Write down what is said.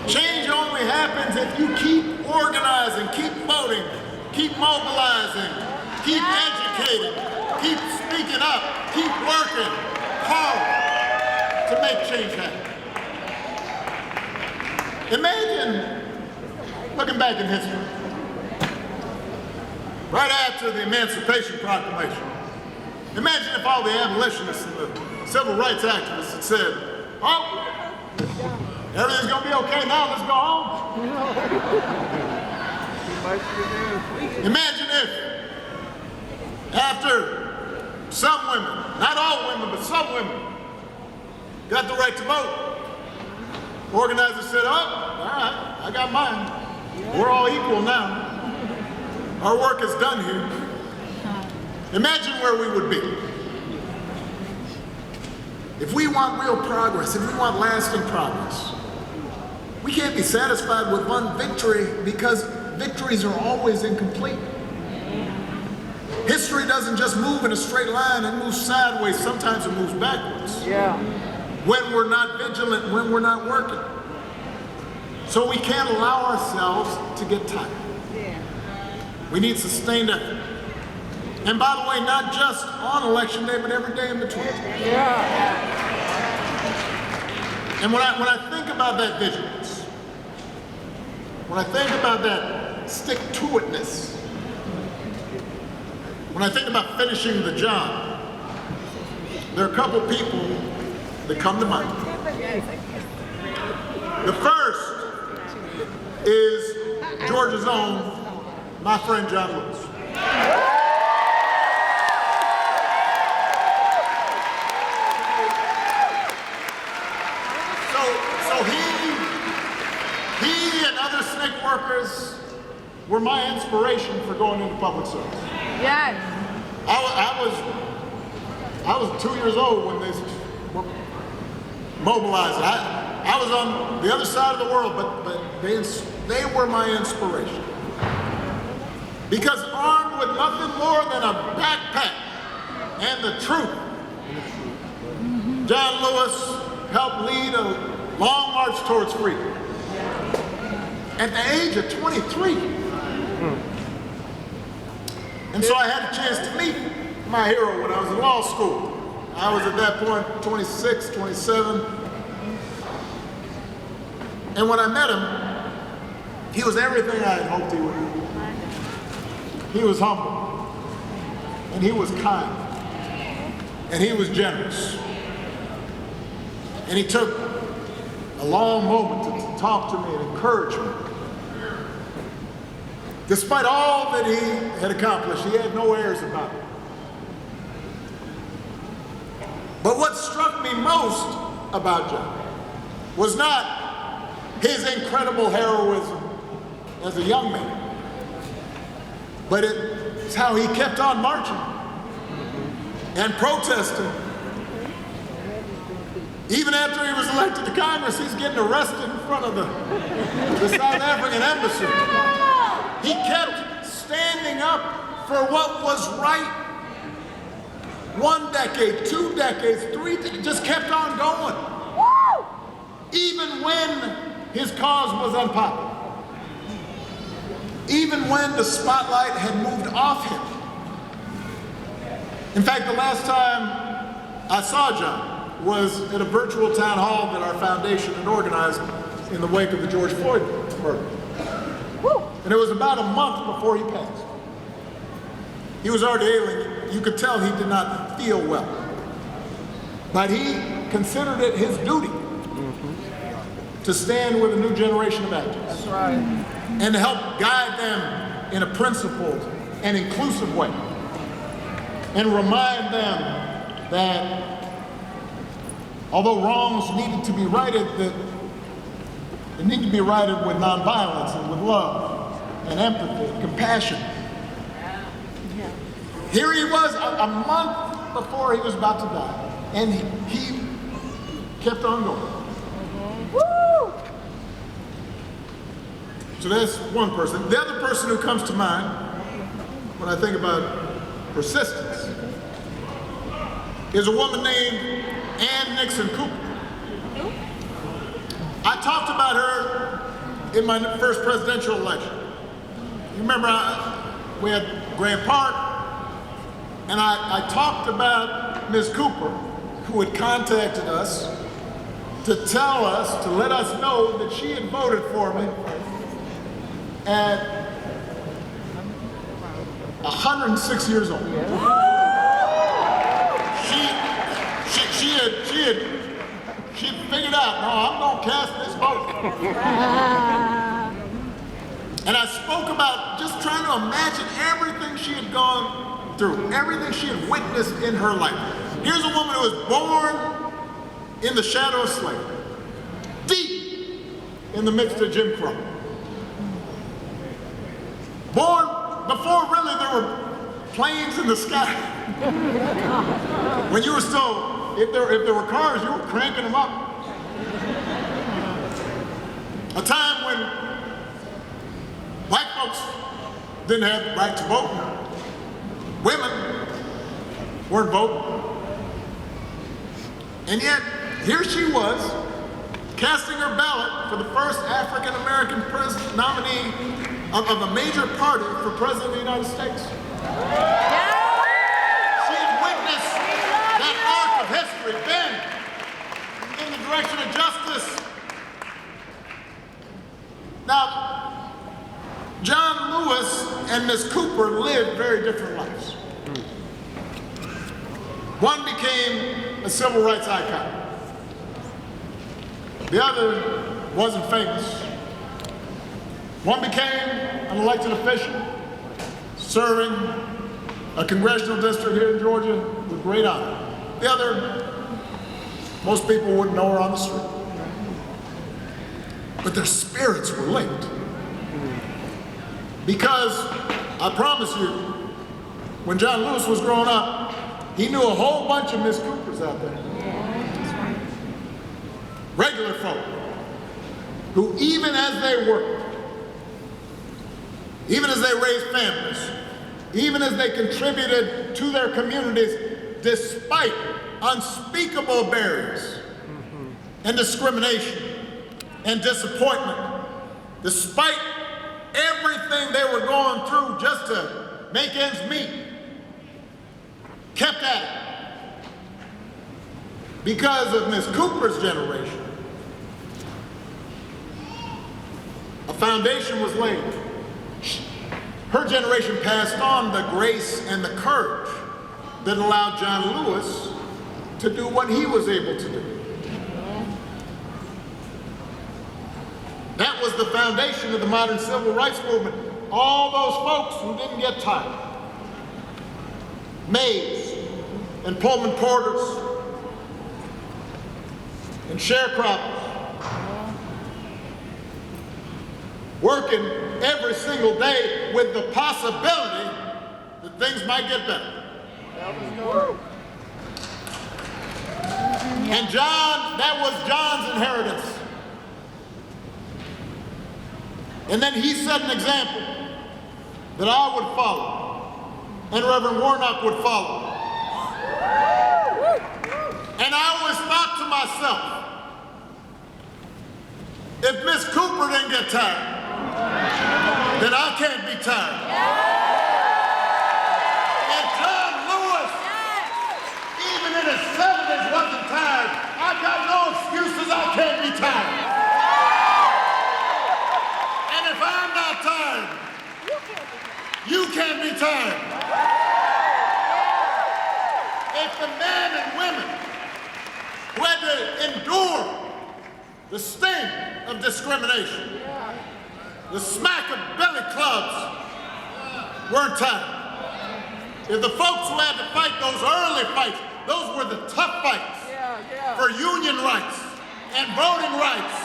Change only happens if you keep organizing, keep voting, keep mobilizing, keep educating, keep speaking up, keep working hard to make change happen. Imagine looking back in history, right after the Emancipation Proclamation. Imagine if all the abolitionists and the civil rights activists had said, oh, everything's gonna be okay now, let's go home. Imagine if, after some women, not all women, but some women, got the right to vote, organizers said, oh, all right, I got mine. We're all equal now. Our work is done here. Imagine where we would be. If we want real progress, if we want lasting progress, we can't be satisfied with one victory because victories are always incomplete. History doesn't just move in a straight line, it moves sideways, sometimes it moves backwards. Yeah. When we're not vigilant, when we're not working. So we can't allow ourselves to get tired. We need sustained effort. And by the way, not just on election day, but every day in between. Yeah. And when I think about that vigilance, when I think about that stick-to-itness, when I think about finishing the job, there are a couple people that come to mind. The first is Georgia's own, my friend John Lewis. So he and other SNCC workers were my inspiration for going into public service. Yes. I was 2 years old when they were mobilizing. I was on the other side of the world, but they were my inspiration. Because armed with nothing more than a backpack and the truth, John Lewis helped lead a long march towards freedom. At the age of 23. And so I had a chance to meet my hero when I was in law school. I was at that point 26, 27. And when I met him, he was everything I had hoped he would be. He was humble, and he was kind, and he was generous. And he took a long moment to talk to me and encourage me. Despite all that he had accomplished, he had no airs about it. But what struck me most about John was not his incredible heroism as a young man, but it's how he kept on marching and protesting. Even after he was elected to Congress, he's getting arrested in front of the South African embassy. He kept standing up for what was right. 1 decade, 2 decades, 3 decades, just kept on going. Even when his cause was unpopular. Even when the spotlight had moved off him. In fact, the last time I saw John was at a virtual town hall that our foundation had organized in the wake of the George Floyd murder. And it was about a month before he passed. He was already ailing. You could tell he did not feel well. But he considered it his duty to stand with a new generation of activists. That's right. And to help guide them in a principled and inclusive way. And remind them that although wrongs needed to be righted, that they need to be righted with nonviolence and with love and empathy and compassion. Here he was a month before he was about to die, and he kept on going. Woo! So that's one person. The other person who comes to mind when I think about persistence is a woman named Ann Nixon Cooper. I talked about her in my first presidential election. You remember we had Grant Park, and I talked about Ms. Cooper, who had contacted us to tell us, to let us know that she had voted for me at 106 years old. She figured out, no, I'm gonna cast this vote. And I spoke about just trying to imagine everything she had gone through, everything she had witnessed in her life. Here's a woman who was born in the shadow of slavery, deep in the midst of Jim Crow. Born before really there were planes in the sky. When you were still, if there were cars, you were cranking them up. A time when black folks didn't have the right to vote. Women weren't voting. And yet, here she was, casting her ballot for the first African-American nominee of a major party for President of the United States. She had witnessed that arc of history bend in the direction of justice. Now, John Lewis and Miss Cooper lived very different lives. One became a civil rights icon. The other wasn't famous. One became an elected official, serving a congressional district here in Georgia with great honor. The other, most people wouldn't know her on the street. But their spirits were linked. Because, I promise you, when John Lewis was growing up, he knew a whole bunch of Miss Coopers out there. Regular folk, who even as they worked, even as they raised families, even as they contributed to their communities, despite unspeakable barriers and discrimination and disappointment, despite everything they were going through just to make ends meet, kept at it. Because of Miss Cooper's generation, a foundation was laid. Her generation passed on the grace and the courage that allowed John Lewis to do what he was able to do. That was the foundation of the modern civil rights movement. All those folks who didn't get tired. Maids and Pullman porters and sharecroppers, working every single day with the possibility that things might get better. And that was John's inheritance. And then he set an example that I would follow, and Reverend Warnock would follow. And I always thought to myself, if Miss Cooper didn't get tired, then I can't be tired. And John Lewis, even in his 70s, wasn't tired. I got no excuses, I can't be tired. And if I'm not tired, you can't be tired. If the men and women who had to endure the sting of discrimination, the smack of belly clubs, weren't tired. If the folks who had to fight those early fights, those were the tough fights for union rights and voting rights